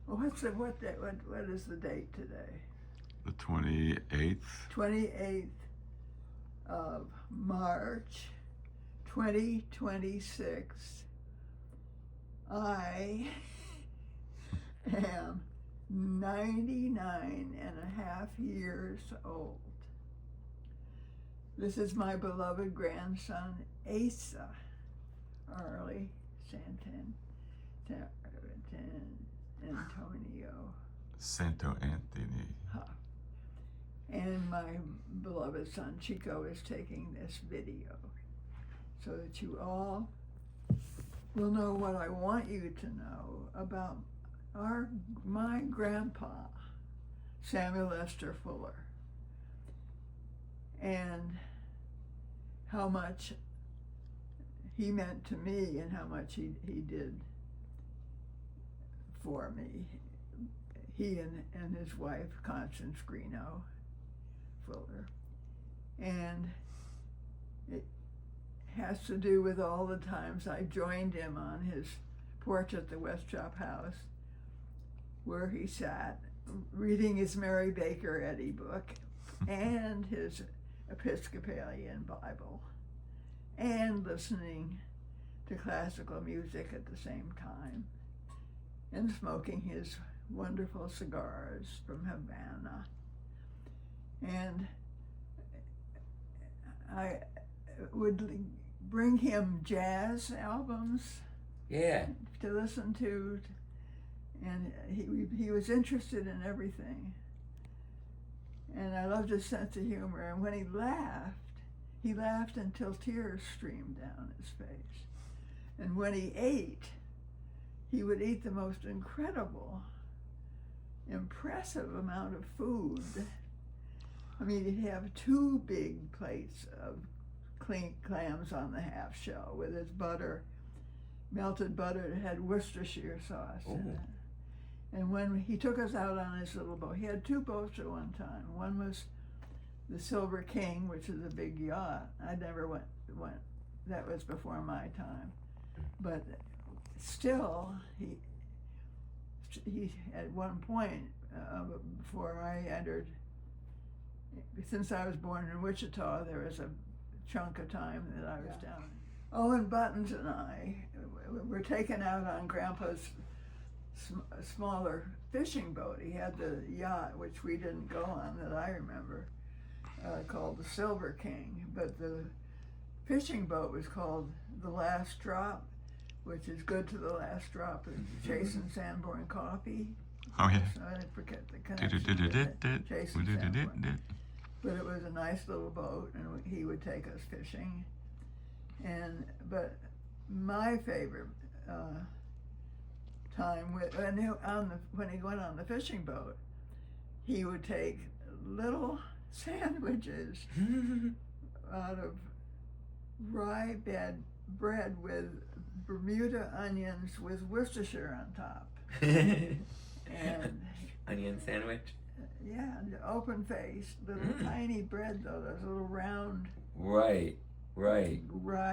Well, what is the date today? The 28th. 28th of March, 2026. I am 99 and a half years old. This is my beloved grandson, Asa Arlie Antonio Santo Anthony. Huff. And my beloved son, Chico, is taking this video so that you all will know what I want you to know about my grandpa, Samuel Lester Fuller, and how much he meant to me and how much he did for me. He and his wife, Constance Greeno Fuller. And it has to do with all the times I joined him on his porch at the West Shop House, where he sat reading his Mary Baker Eddy book and his Episcopalian Bible and listening to classical music at the same time and smoking his wonderful cigars from Havana. And I would bring him jazz albums to listen to, and he was interested in everything. And I loved his sense of humor, and when he laughed until tears streamed down his face. And when he ate, he would eat the most incredible, impressive amount of food. I mean, he'd have 2 big plates of clean clams on the half shell with his butter, melted butter that had Worcestershire sauce in it. And when he took us out on his little boat, he had 2 boats at one time. One was the Silver King, which is a big yacht. I never went. That was before my time. But still, he at one point, before I entered, since I was born in Wichita, there was a chunk of time that I was down. Owen Buttons and I were taken out on Grandpa's smaller fishing boat. He had the yacht, which we didn't go on, that I remember, called the Silver King. But the fishing boat was called the Last Drop, which is good to the last drop of Jason Sanborn coffee. Oh yeah. So I forget the connection. Jason Sanborn. But it was a nice little boat, and he would take us fishing. But my favorite time when he went on the fishing boat, he would take little sandwiches out of rye bread with Bermuda onions with Worcestershire on top. And onion sandwich? Yeah, open face, little tiny bread though, those little round. Right. Rye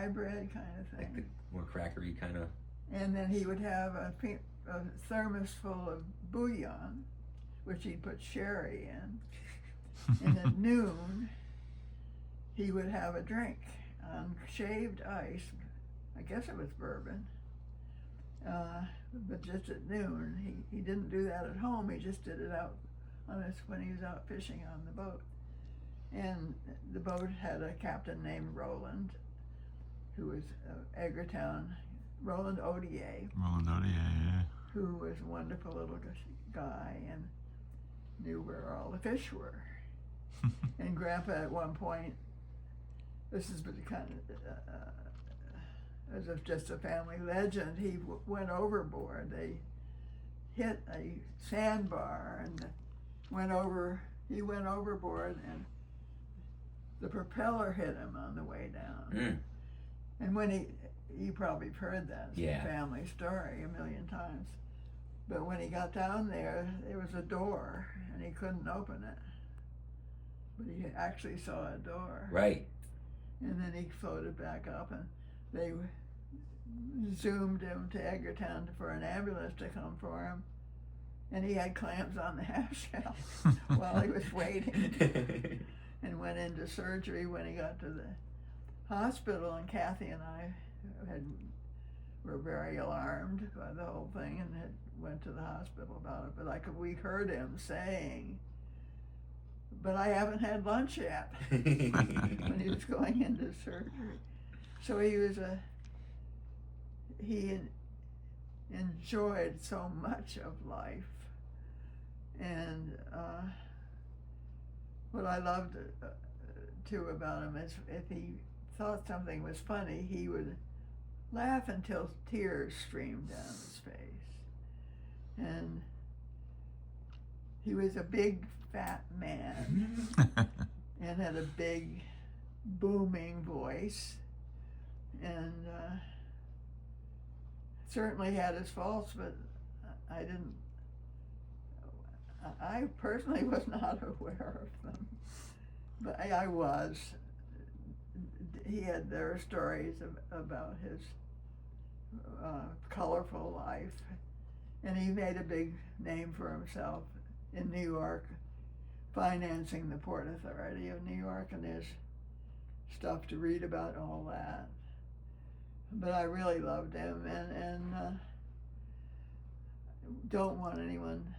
bread kind of thing. Like the more crackery kind of. And then he would have a thermos full of bouillon, which he'd put sherry in. And at noon, he would have a drink on shaved ice. I guess it was bourbon. But just at noon, he didn't do that at home. He just did it out when he was out fishing on the boat. And the boat had a captain named Roland, who was Eggertown, Roland Odier. Who was a wonderful little guy and knew where all the fish were. And Grandpa at one point, this is kind of as just a family legend, he went overboard. They hit a sandbar and he went overboard, and the propeller hit him on the way down. And when you probably heard that, it's a family story a million times. But when he got down there was a door, and he couldn't open it. But he actually saw a door. Right. And then he floated back up, and they zoomed him to Eggertown for an ambulance to come for him. and he had clams on the half shell while he was waiting, and went into surgery when he got to the hospital. And Kathy and I were very alarmed by the whole thing, and went to the hospital about it. But we heard him saying, "But I haven't had lunch yet," when he was going into surgery. So he enjoyed so much of life, and what I loved too about him is if he thought something was funny, he would laugh until tears streamed down his face. And he was a big fat man and had a big booming voice, and certainly had his faults, but I personally was not aware of them, but I was. There were stories about his colorful life, and he made a big name for himself in New York, financing the Port Authority of New York, and there's stuff to read about all that. But I really loved him, and don't want anyone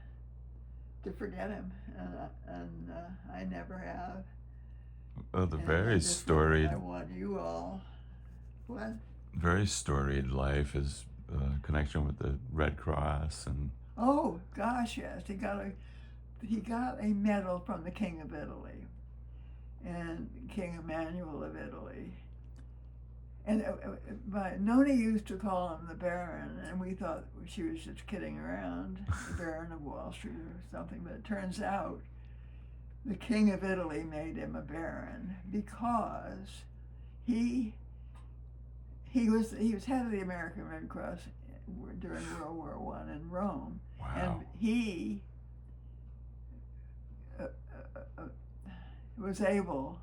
to forget him, and I never have. Well, the And very storied, I want you all. What? very storied life is connection with the Red Cross, and Oh gosh, yes. He got a medal from the King of Italy, and King Emmanuel of Italy. And but Noni used to call him the Baron, and we thought she was just kidding around, the Baron of Wall Street or something. But it turns out the King of Italy made him a Baron because he was head of the American Red Cross during World War I in Rome. wow. And he was able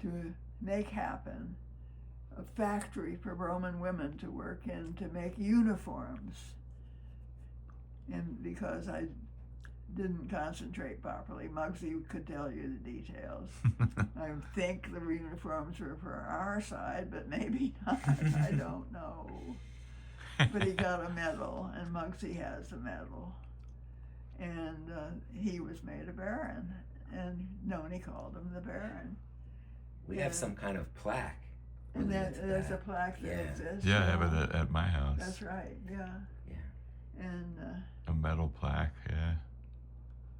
to make happen a factory for Roman women to work in to make uniforms. And because I didn't concentrate properly, Muggsy could tell you the details. I think the uniforms were for our side, but maybe not. I don't know. But he got a medal, and Muggsy has a medal. And he was made a Baron, and Noni called him the Baron. We have some kind of plaque. And related to there's that. a plaque that exists. Yeah, I have it at my house. That's right, yeah. Yeah. And A metal plaque, yeah.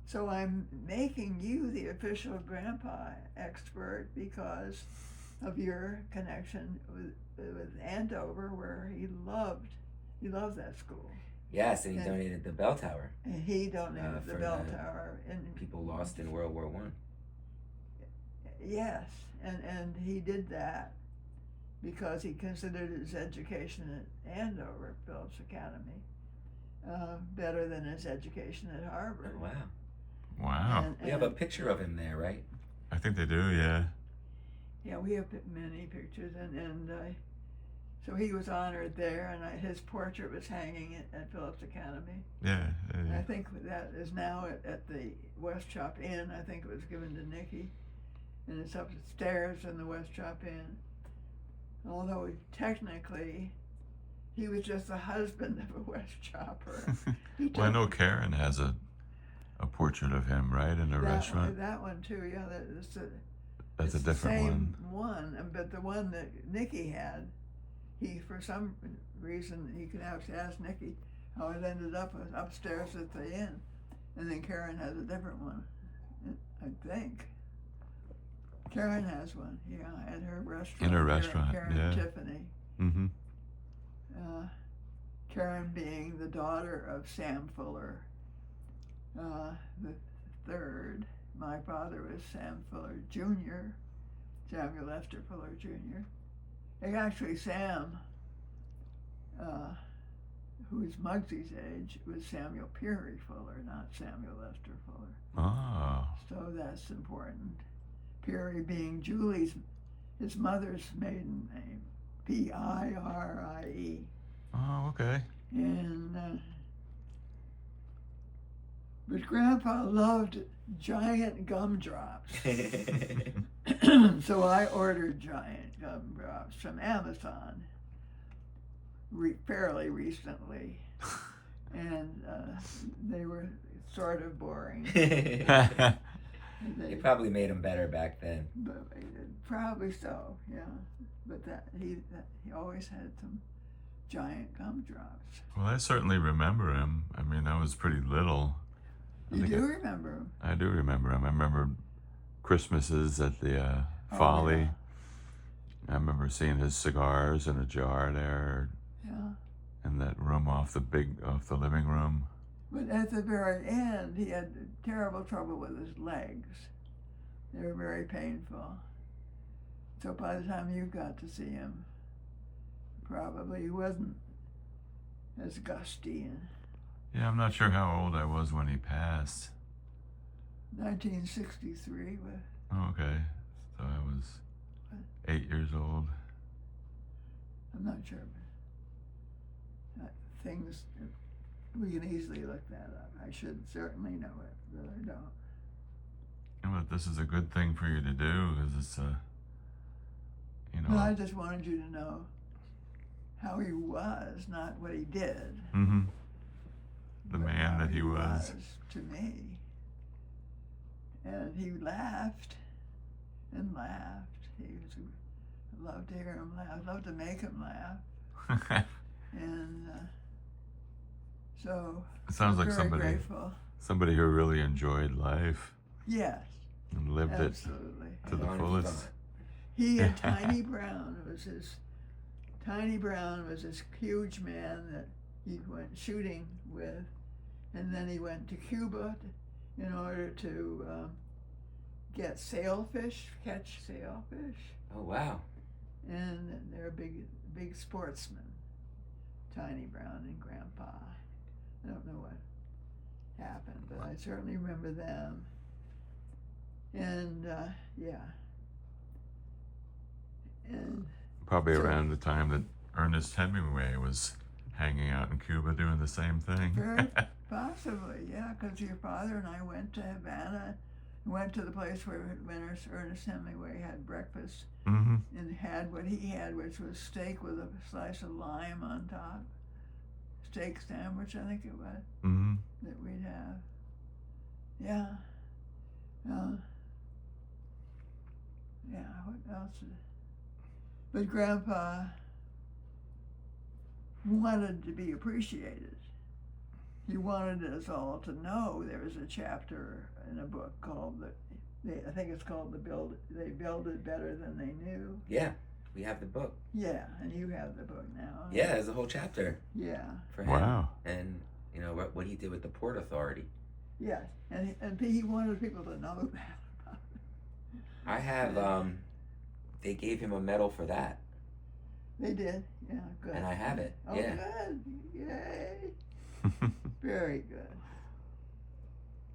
so I'm making you the official grandpa expert because of your connection with Andover, where he loved that school. Yes, and he donated the bell tower. And he donated the for bell the tower. And People lost in World War I. yes, and he did that because he considered his education at Andover, Phillips Academy, better than his education at Harvard. Oh, wow. Wow. We have a picture of him there, right? I think they do, yeah. Yeah, we have many pictures, and so he was honored there, and his portrait was hanging at Phillips Academy. Yeah. And I think that is now at the West Chop Inn. I think it was given to Nikki, and it's upstairs in the West Chop Inn. Although technically, he was just the husband of a West Chopper. Well, I know Karen has a portrait of him, right, in a restaurant. That one too, yeah. That's a different same one, but the one that Nikki had, he, for some reason, you can actually ask Nikki how it ended up upstairs at the inn, and then Karen has a different one, I think. Karen has one, yeah, at her restaurant. In her restaurant, Karen yeah. Tiffany. Mm-hmm. Karen being the daughter of Sam Fuller, the third. My father was Sam Fuller Jr., Samuel Lester Fuller Jr. And actually Sam, who's Muggsy's age, was Samuel Peary Fuller, not Samuel Lester Fuller. Oh. So that's important. Peary being his mother's maiden name, P-I-R-I-E. Oh, okay. And But Grandpa loved giant gumdrops. So I ordered giant gumdrops from Amazon fairly recently. And they were sort of boring. You probably made them better back then. But, probably so, yeah. But he always had some giant gumdrops. Well, I certainly remember him. I mean, I was pretty little. You do remember him? I do remember him. I remember Christmases at the Folly. Yeah. I remember seeing his cigars in a jar there. Yeah. In that room off the living room. But at the very end, he had terrible trouble with his legs. They were very painful. So by the time you got to see him, probably he wasn't as gusty. Yeah, I'm not sure how old I was when he passed. 1963. Oh, okay. So I was 8 years old. I'm not sure. Things, we can easily look that up. I should certainly know it, but I don't. Yeah, but this is a good thing for you to do, because it's Well, I just wanted you to know how he was, not what he did. Mm-hmm. The but man how that he was. To me. And he laughed and laughed. I loved to hear him laugh. I loved to make him laugh. And so It sounds like very grateful. somebody who really enjoyed life Yes, and lived absolutely. it to the fullest. He and Tiny Brown was this huge man that he went shooting with, and then he went to Cuba in order to catch sailfish. Oh, wow. And they're big sportsmen, Tiny Brown and Grandpa. I don't know what happened, but I certainly remember them. And yeah. And Probably around the time that Ernest Hemingway was hanging out in Cuba doing the same thing. very possibly, yeah, because your father and I went to Havana, went to the place where Ernest Hemingway had breakfast, Mm-hmm. and had what he had, which was steak with a slice of lime on top. Steak sandwich, I think it was, Mm-hmm. that we'd have. Yeah. Yeah, what else? But Grandpa wanted to be appreciated. He wanted us all to know. There was a chapter in a book called I think it's called They Builded Better Than They Knew. Yeah, we have the book. Yeah, and you have the book now. Yeah, there's a whole chapter Yeah. for him. Wow. And, you know, what he did with the Port Authority. Yes, and he wanted people to know that. I have, they gave him a medal for that. They did, yeah, good. And I have it, Oh, yeah. good, yay. Very good.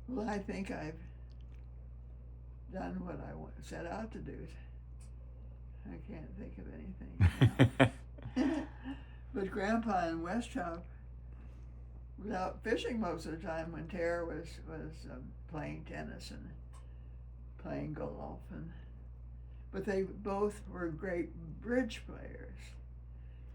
Well, I think I've done what I set out to do. I can't think of anything. But Grandpa in Westchop was out fishing most of the time when Tara was playing tennis and playing golf, but they both were great bridge players.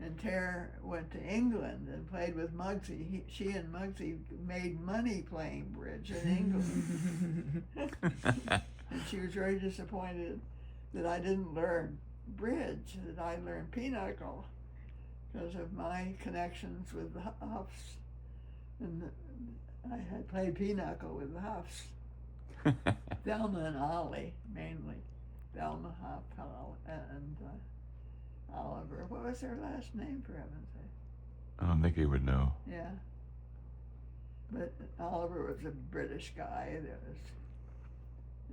And Tara went to England and played with Muggsy. She and Muggsy made money playing bridge in England. And she was very disappointed that I didn't learn bridge, that I learned pinochle because of my connections with the Huffs. And I had played pinochle with the Huffs. Thelma and Ollie, mainly. Thelma Huff and Oliver. What was their last name, for heaven's sake? I don't think he would know. Yeah. But Oliver was a British guy.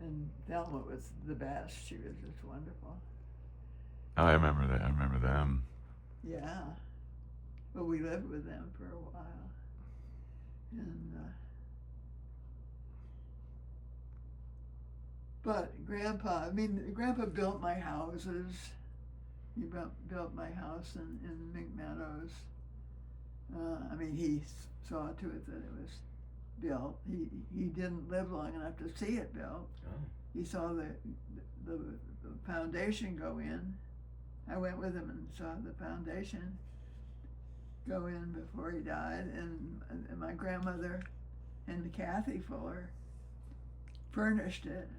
And Thelma was the best. She was just wonderful. Oh, I remember that. I remember them. Yeah. But we lived with them for a while. And but Grandpa built my houses. He built my house in McMeadows. He saw to it that it was built. He didn't live long enough to see it built. Oh. He saw the foundation go in. I went with him and saw the foundation go in before he died, and my grandmother and Kathy Fuller furnished it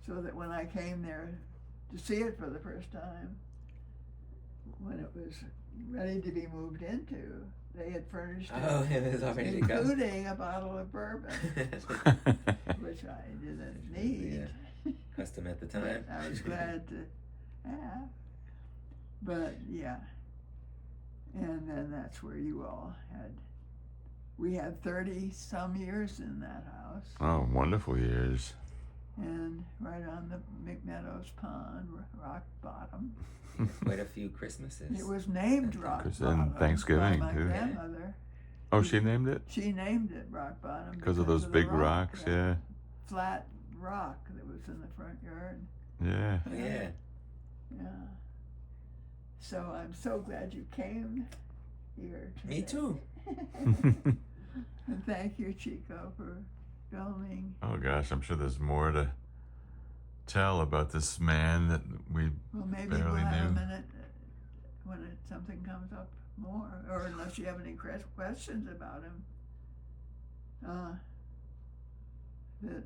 so that when I came there to see it for the first time, when it was ready to be moved into, they had furnished it, Oh, it was all ready to go. including a bottle of bourbon, which I didn't need. Yeah. Custom at the time. But I was glad to have. But yeah, and then that's where you all had. We had 30-some years in that house, Oh, wonderful years. and right on the McMeadows Pond, Rock Bottom. Quite a few Christmases. It was named Rock And Bottom Thanksgiving, by my too. grandmother. Oh, she named it? She named it Rock Bottom Because of those the big rock, rocks, that yeah. flat rock that was in the front yard. Yeah. Oh, yeah. Yeah. So I'm so glad you came here today. Me too. And thank you, Chico, for filming. Oh gosh, I'm sure there's more to tell about this man that we Well, maybe barely we'll have a knew. minute when something comes up more, or unless you have any questions about him that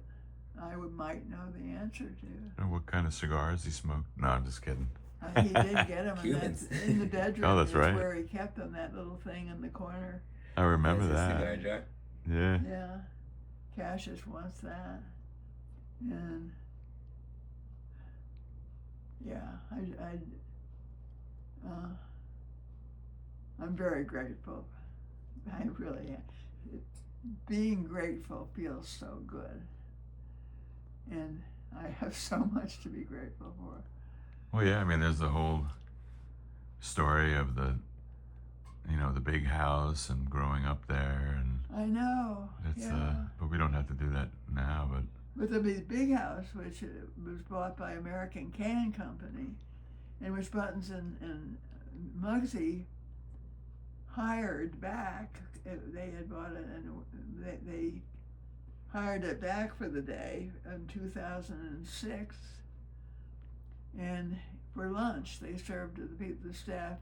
I might know the answer to. Or what kind of cigars he smoked. No, I'm just kidding. He did get them, and Cubans. that's in the bedroom. Oh, that's is right. where he kept them, that little thing in the corner. I remember There's a cigar that. jar. Yeah. Yeah, Cassius wants that, and yeah, I'm very grateful. I really am. Being grateful feels so good, and I have so much to be grateful for. Well, yeah, I mean, there's the whole story of the big house and growing up there, and I know. it's Yeah. but we don't have to do that now. But With the big house, which was bought by American Can Company, and which Buttons and Muggsy hired back. They had bought it, and they hired it back for the day in 2006. And for lunch, they served to the people. The staff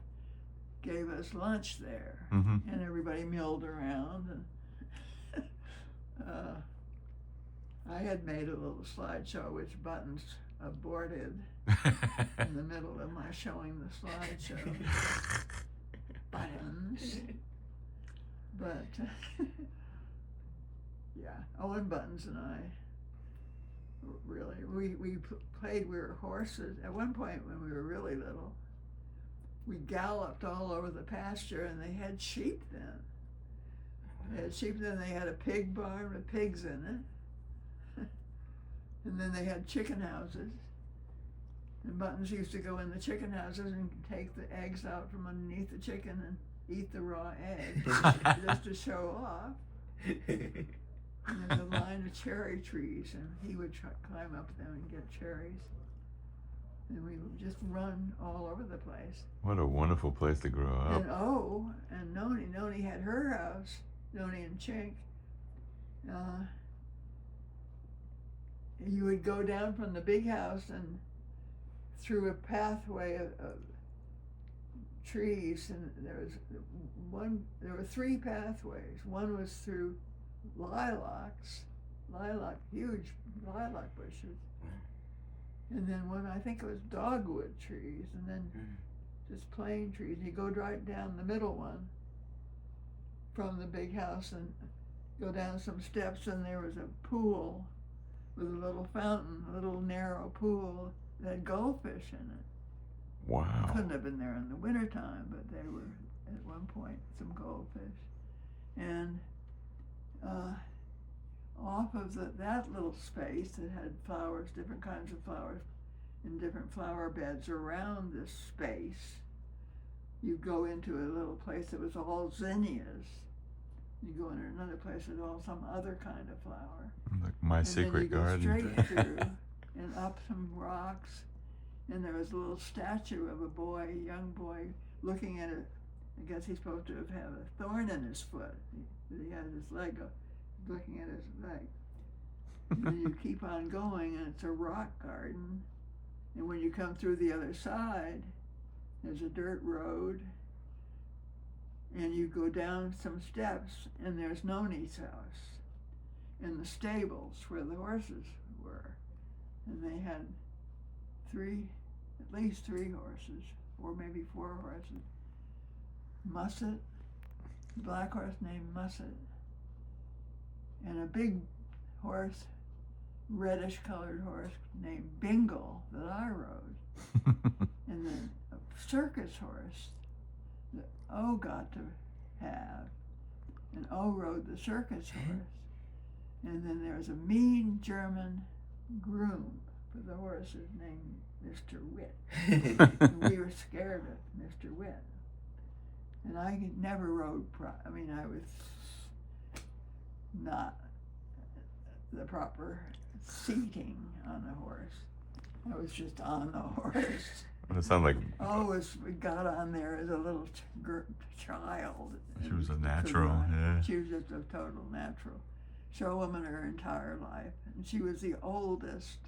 gave us lunch there, and everybody milled around. And I had made a little slideshow, which Buttons aborted in the middle of my showing the slideshow. Buttons. But yeah, Owen Buttons and I really, we played, we were horses. At one point when we were really little, we galloped all over the pasture, and they had sheep then. They had sheep then, they had a pig barn with pigs in it. And then they had chicken houses. And Buttons used to go in the chicken houses and take the eggs out from underneath the chicken and eat the raw eggs just to show off. And there's a line of cherry trees, and he would climb up them and get cherries. And we would just run all over the place. what a wonderful place to grow up. And Noni had her house, Noni and Chink. You would go down from the big house and through a pathway of trees, and there were three pathways. One was through huge lilac bushes. And then one, I think it was dogwood trees, and then just plain trees. You go right down the middle one from the big house and go down some steps, and there was a pool with a little fountain, a little narrow pool that had goldfish in it. Wow. Couldn't have been there in the wintertime, but they were at one point some goldfish. And off of that little space that had flowers, different kinds of flowers, in different flower beds around this space, you go into a little place that was all zinnias. You go into another place that's all some other kind of flower. Like my secret garden. And then you go straight through and up some rocks, and there was a little statue of a young boy, looking at it. I guess he's supposed to have had a thorn in his foot. He had his leg looking at his leg. And then you keep on going, and it's a rock garden. And when you come through the other side, there's a dirt road, and you go down some steps, and there's Noni's house, and the stables where the horses were. And they had at least three horses, or maybe four horses. Musset, a black horse named Musset, and a big horse, reddish colored horse named Bingle that I rode. And then a circus horse that O got to have, and O rode the circus horse. And then there was a mean German groom for the horses named Mr. Witt. And we were scared of Mr. Witt. And I never rode, I was not the proper seating on the horse. I was just on the horse. It sounded like got on there as a little child. She was a natural, yeah. She was just a total natural showwoman her entire life. And she was the oldest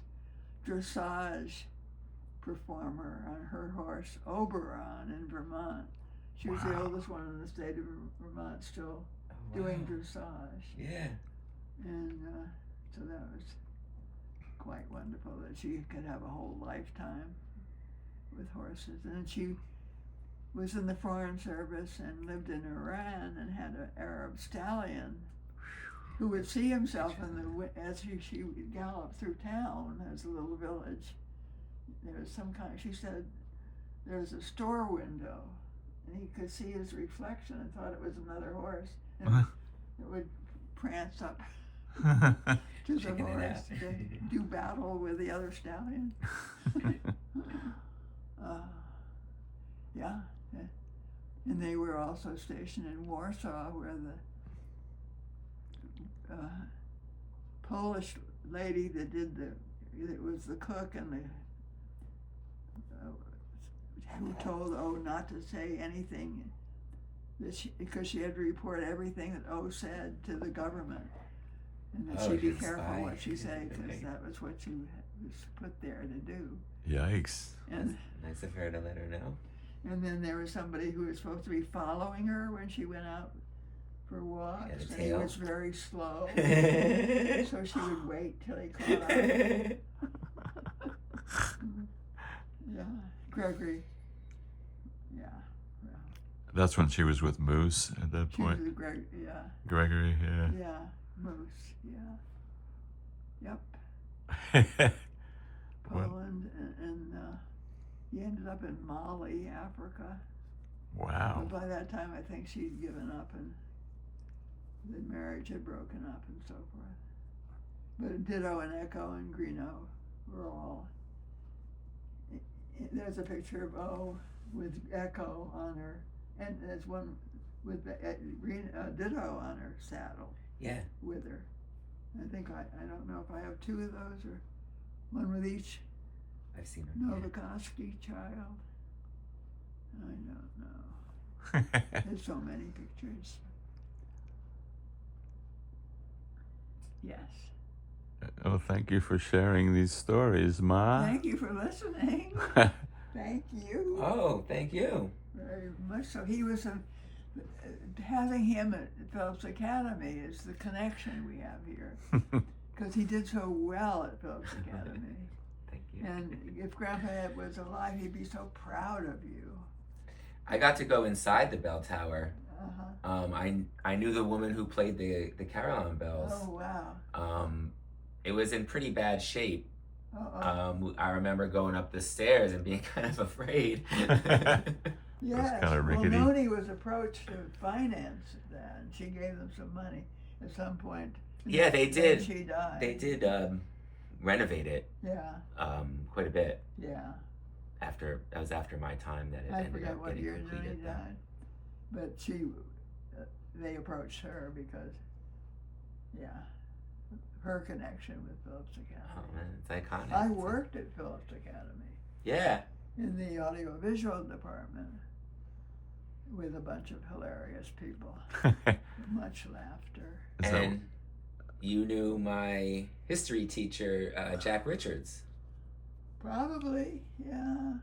dressage performer on her horse, Oberon, in Vermont. She was the oldest one in the state of Vermont still doing dressage. Yeah. And so that was quite wonderful that she could have a whole lifetime with horses. And she was in the Foreign Service and lived in Iran and had an Arab stallion who would see himself as she would gallop through town as a little village. There was she said there was a store window and he could see his reflection and thought it was another horse, and it would prance up to the horse to do battle with the other stallion. And they were also stationed in Warsaw, where the Polish lady that was the cook and who told O not to say anything because she had to report everything that O said to the government, and that she'd be careful what she said because that was what she was put there to do. Yikes. And nice of her to let her know. And then there was somebody who was supposed to be following her when she went out for walks, and he was very slow, so she would wait till he caught up. Yeah, Gregory. Yeah. That's when she was with Moose at that point. She was Gregory, yeah. Yeah, Moose. Yeah. Yep. Poland and he ended up in Mali, Africa. Wow. But by that time, I think she'd given up and the marriage had broken up and so forth. But Ditto and Echo and Greeno were all. There's a picture of O with Echo on her, and there's one with Ditto on her saddle. Yeah. With her. I think I don't know if I have two of those or one with each. I've seen her. Novokoski child. I don't know. There's so many pictures. Yes. Oh, thank you for sharing these stories, Ma. Thank you for listening. Thank you. Oh, thank you. Very much so. He was having him at Phillips Academy is the connection we have here. Because he did so well at Phillips Academy. Thank you. And if Grandpa Ed was alive, he'd be so proud of you. I got to go inside the bell tower. Uh-huh. I knew the woman who played the carillon bells. Oh, wow. It was in pretty bad shape. Uh-oh. I remember going up the stairs and being kind of afraid. Yes. Kind of rickety. Well, Noni was approached to finance that, and she gave them some money at some point. Yeah, they did. She died. They did renovate it. Yeah. Quite a bit. Yeah. That was after my time that it I ended forget up what getting year completed. Noni died, but they approached her because, her connection with Phillips Academy. Oh man, it's iconic. I worked at Phillips Academy. Yeah. In the audiovisual department with a bunch of hilarious people. Much laughter. you knew my history teacher, Jack Richards. Probably, yeah.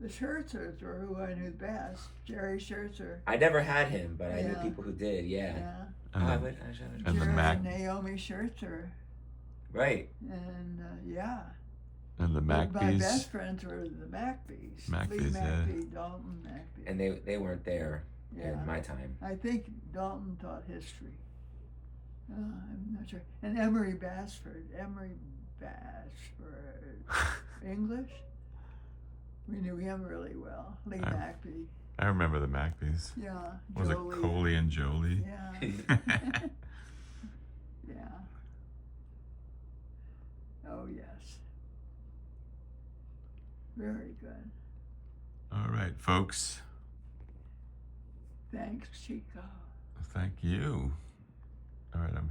The Scherzers were who I knew best. Jerry Scherzer. I never had him, but I knew Yeah. people who did. Yeah. And Oh, the, I and the Jerry Mac and Naomi Scherzer. right. And yeah. and the But my Macbees. best friends were the Macbees. Macbees, Lee yeah. Macbee, Dalton Macbee. And they weren't there Yeah. in my time. I think Dalton taught history. I'm not sure. And Emory Basford. English? We knew him really well. Lee Macbee. I remember the Macbees. Yeah. Was it Jolie. Coley and Jolie? Yeah. Yeah. Oh, yes. Very good. All right, folks. Thanks, Chico. Thank you. All right, I'm